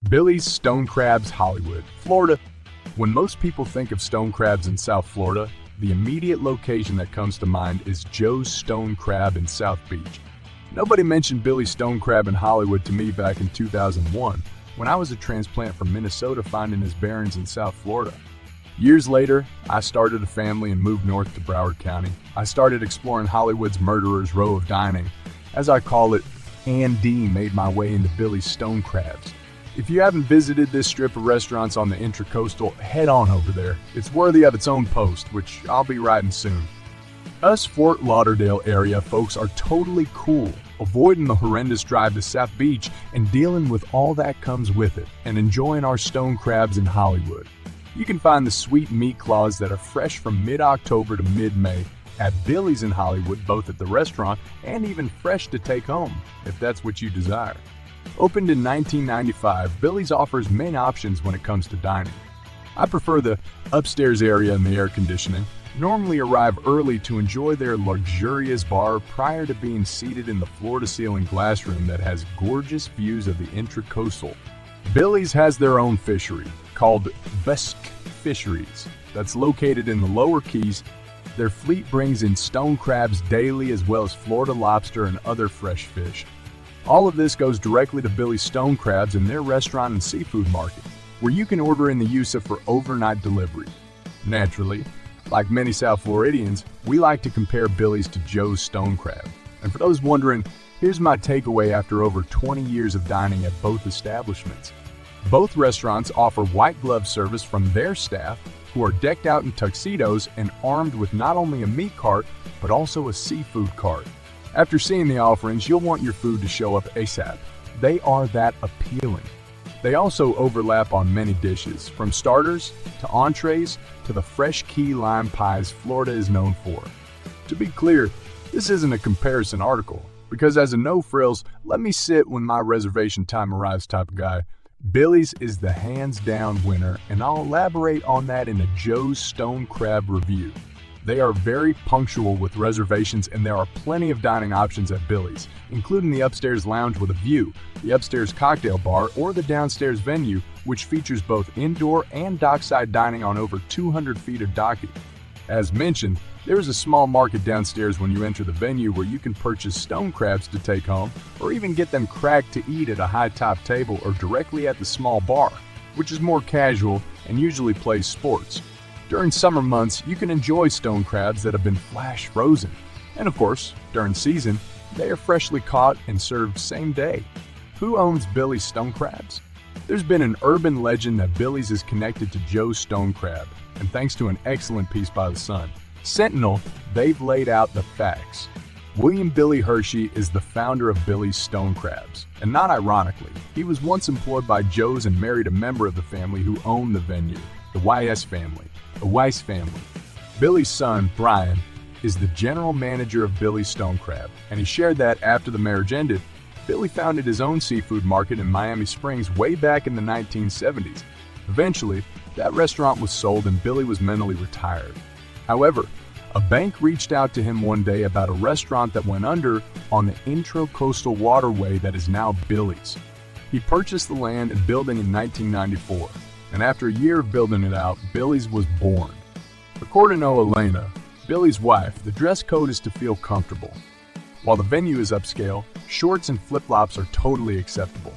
Billy's Stone Crabs, Hollywood, Florida. When most people think of stone crabs in South Florida, the immediate location that comes to mind is Joe's Stone Crab in South Beach. Nobody mentioned Billy's Stone Crab in Hollywood to me back in 2001, when I was a transplant from Minnesota finding his bearings in South Florida. Years later, I started a family and moved north to Broward County. I started exploring Hollywood's murderer's row of dining. As I call it, and made my way into Billy's Stone Crabs. If you haven't visited this strip of restaurants on the Intracoastal, head on over there. It's worthy of its own post, which I'll be writing soon. Us Fort Lauderdale area folks are totally cool, avoiding the horrendous drive to South Beach and dealing with all that comes with it, and enjoying our stone crabs in Hollywood. You can find the sweet meat claws that are fresh from mid-October to mid-May at Billy's in Hollywood, both at the restaurant and even fresh to take home, if that's what you desire. Opened in 1995, Billy's offers main options when it comes to dining. I prefer the upstairs area and the air conditioning. Normally arrive early to enjoy their luxurious bar prior to being seated in the floor-to-ceiling glass room that has gorgeous views of the Intracoastal. Billy's has their own fishery, called Besque Fisheries, that's located in the lower Keys. Their fleet brings in stone crabs daily as well as Florida lobster and other fresh fish. All of this goes directly to Billy's Stone Crabs in their restaurant and seafood market, where you can order in the USA for overnight delivery. Naturally, like many South Floridians, we like to compare Billy's to Joe's Stone Crab. And for those wondering, here's my takeaway after over 20 years of dining at both establishments. Both restaurants offer white glove service from their staff, who are decked out in tuxedos and armed with not only a meat cart, but also a seafood cart. After seeing the offerings, you'll want your food to show up ASAP. They are that appealing. They also overlap on many dishes, from starters to entrees to the fresh key lime pies Florida is known for. To be clear, this isn't a comparison article, because as a no-frills, let me sit when my reservation time arrives type of guy, Billy's is the hands-down winner, and I'll elaborate on that in a Joe's Stone Crab review. They are very punctual with reservations, and there are plenty of dining options at Billy's, including the upstairs lounge with a view, the upstairs cocktail bar, or the downstairs venue, which features both indoor and dockside dining on over 200 feet of docking. As mentioned, there is a small market downstairs when you enter the venue where you can purchase stone crabs to take home, or even get them cracked to eat at a high-top table or directly at the small bar, which is more casual and usually plays sports. During summer months, you can enjoy stone crabs that have been flash frozen. And of course, during season, they are freshly caught and served same day. Who owns Billy's Stone Crabs? There's been an urban legend that Billy's is connected to Joe's Stone Crab, and thanks to an excellent piece by the Sun, Sentinel, they've laid out the facts. William Billy Hershey is the founder of Billy's Stone Crabs, and not ironically, he was once employed by Joe's and married a member of the family who owned the venue, the YS family. The Weiss family. Billy's son, Brian, is the general manager of Billy's Stone Crab, and he shared that after the marriage ended, Billy founded his own seafood market in Miami Springs way back in the 1970s. Eventually, that restaurant was sold and Billy was mentally retired. However, a bank reached out to him one day about a restaurant that went under on the Intracoastal waterway that is now Billy's. He purchased the land and building in 1994. And after a year of building it out, Billy's was born. According to Elena, Billy's wife, the dress code is to feel comfortable. While the venue is upscale, shorts and flip-flops are totally acceptable.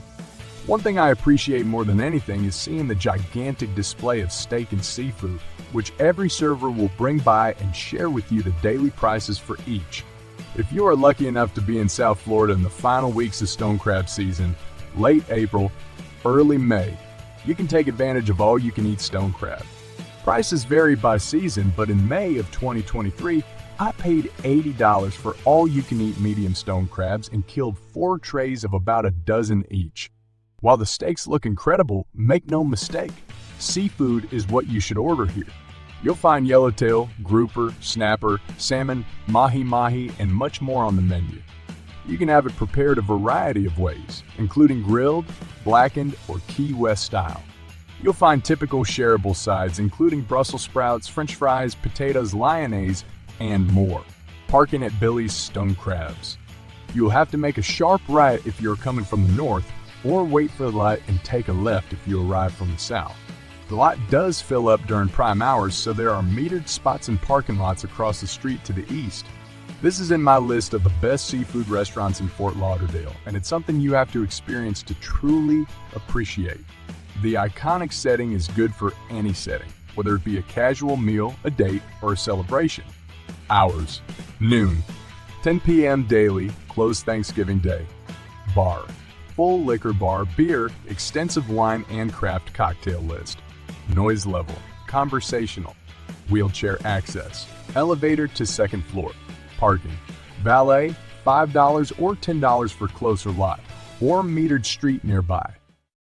One thing I appreciate more than anything is seeing the gigantic display of steak and seafood, which every server will bring by and share with you the daily prices for each. If you are lucky enough to be in South Florida in the final weeks of stone crab season, late April, early May, you can take advantage of all-you-can-eat stone crab. Prices vary by season, but in May of 2023, I paid $80 for all-you-can-eat medium stone crabs and killed 4 trays of about a dozen each. While the steaks look incredible, make no mistake, seafood is what you should order here. You'll find yellowtail, grouper, snapper, salmon, mahi-mahi, and much more on the menu. You can have it prepared a variety of ways, including grilled, blackened, or Key West style. You'll find typical shareable sides, including Brussels sprouts, French fries, potatoes, lyonnaise, and more. Parking at Billy's Stone Crabs. You'll have to make a sharp right if you're coming from the north, or wait for the light and take a left if you arrive from the south. The lot does fill up during prime hours, so there are metered spots and parking lots across the street to the east. This is in my list of the best seafood restaurants in Fort Lauderdale, and it's something you have to experience to truly appreciate. The iconic setting is good for any setting, whether it be a casual meal, a date, or a celebration. Hours: noon, 10 p.m. daily, closed Thanksgiving Day. Bar: full liquor bar, beer, extensive wine and craft cocktail list. Noise level: conversational. Wheelchair access. Elevator to second floor. Parking: valet, $5 or $10 for closer lot, or metered street nearby.